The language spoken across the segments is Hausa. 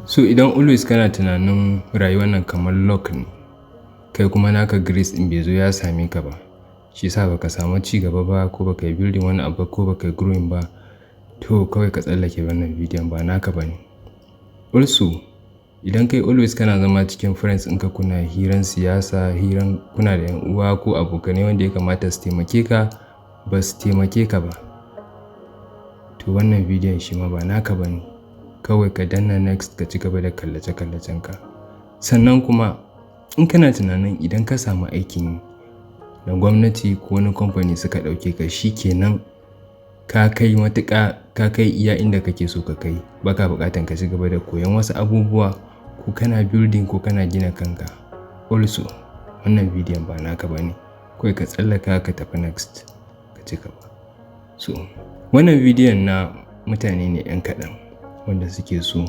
So idan always kana tunanin rayuwar nan kamar luck ne, kai kuma naka grace in bai zo ya same ka ba, shi yasa baka samu ci gaba ba ko baka yi building wani abu ko baka yi growing ba, to kawai ka tsallake wannan bidiyon ba naka bane. Also, idan kai always kana zama cikin friends ɗinka kuna hiran siyasa, kuna da yan uwa ko abokanai wanda ya kamata su taimake ka, ba su taimake ka ba, to wannan bidiyon shi ma ba naka bane. Kawai ka danna next ka ci gaba da kallace-kallacen ka. Sannan kuma in kana tunanin idan ka samu aikin na gwamnati ko wani company suka ɗauke ka shikenan ka kai matuƙa, ka kai iya inda kake so ka kai, baka buƙatan ka ci gaba da koyon wasu abubuwa ko kana building ko kana gina kanka. Also, wannan bidiyon ba naka bane. Kawai ka tsallaka ka tafi next ka ci gaba. So, wannan bidiyon na mutane ne 'yan kaɗan wanda suke so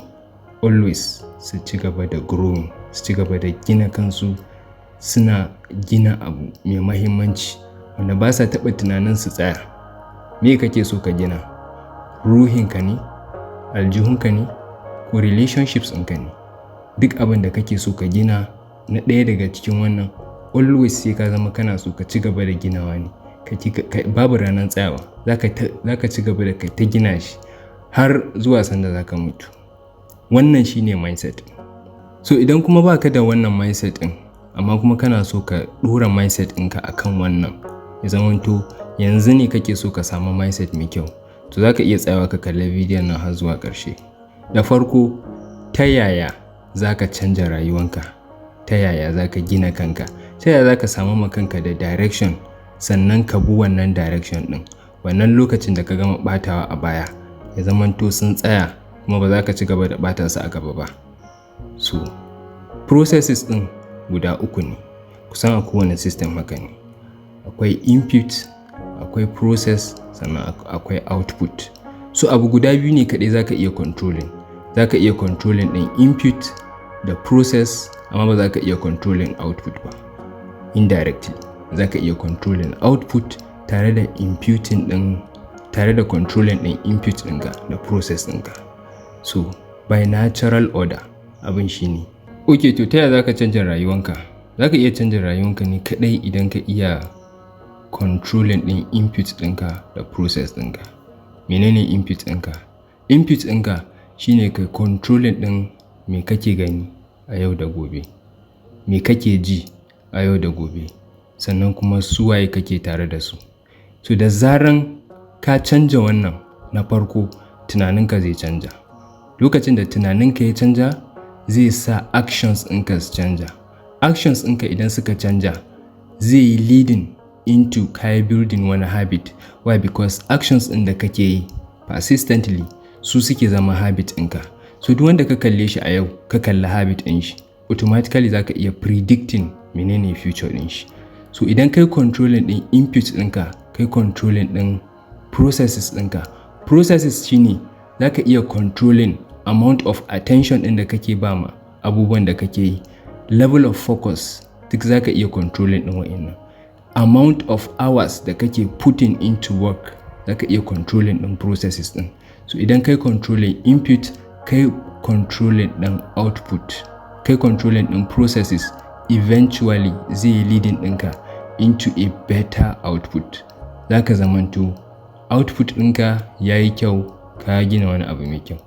always su ci gaba da growing, su ci gaba da gina kansu, suna gina abu mai mahimmanci wanda ba sa taɓa tunanin su tsaya. Me kake so ka gina? Ruhinka ne? Aljihunka ne? Ko relationships ɗinka ne? Duk abin da kake so ka gina na ɗaya daga cikin wannan always sai ka zama kana so ka ci gaba da ginawa ne. Babu ranar tsayawa, za ka ci gaba da kai ta gina shi har zuwa sanda za ka mutu. Wannan shine mindset. So idan kuma baka da wannan mindset ɗin, amma kuma kana so ka ɗora mindset ɗinka akan wannan, ya zamanto yanzu ne kake so ka samu mindset mai kyau, to za ka iya tsayawa ka kalli bidiyon nan har zuwa ƙarshe. Da farko, ta yaya za ka canja rayuwanka? Ta yaya za ka gina kanka? Ta yaya za ka samu ma kanka da direction, sannan ka bi wannan direction ɗin? Wannan lokacin da ka gama ɓatawa a baya, ya zamanto sun tsaya kuma ba za ka ci gaba da ɓata su a gaba ba. So, processes ɗin guda uku ne, kusan a kowane system haka ne. Akwai input, akwai process, sannan akwai output. So abu guda biyu ne kaɗai za ka iya controlling. Za ka iya controlling ɗin input da process, amma ba za ka iya controlling output ba. Indirectly, za ka iya controlling output tare da imputing ɗin, tare da controlling ɗin input ɗinka da process ɗinka. So, by natural order, abin shi ne. Okay, to ta yaya za ka canja rayuwanka? Za ka iya canja rayuwanka ne kaɗai idan ka iya controlling ɗin input ɗinka da process ɗinka. Menene input ɗinka? Input ɗinka shine kai controlling ɗin me kake gani a yau da gobe, me kake ji a yau da gobe, sannan kuma su waye kake tare da su. So da zaran ka canja wannan, na farko tunaninka zai canja. Lokacin da tunaninka ya canja, zai sa actions ɗinka su canja. Actions ɗinka idan suka canja, zai yi leading into kai building wani habit. Why? Because actions ɗin da kake yi persistently su suke zama habit ɗinka. So duk wanda ka kalle shi a yau, ka kalli habit ɗin shi, automatically za ka iya predicting menene future ɗin shi. So idan kai controlling ɗin input ɗinka, kai controlling ɗin processes ɗinka. Processes shine za ka iya controlling amount of attention ɗin da kake ba ma abubuwan da kake yi. Level of focus duk za ka iya controlling ɗin wa'innan. Amount of hours da kake putting into work, za ka iya controlling ɗin processes ɗin. So idan kai controlling input, kai controlling ɗin output, kai controlling ɗin processes, eventually zai leading ɗinka into a better output. Za ka zamanto output ɗinka ya yi kyau, ka gina wani abu mai kyau.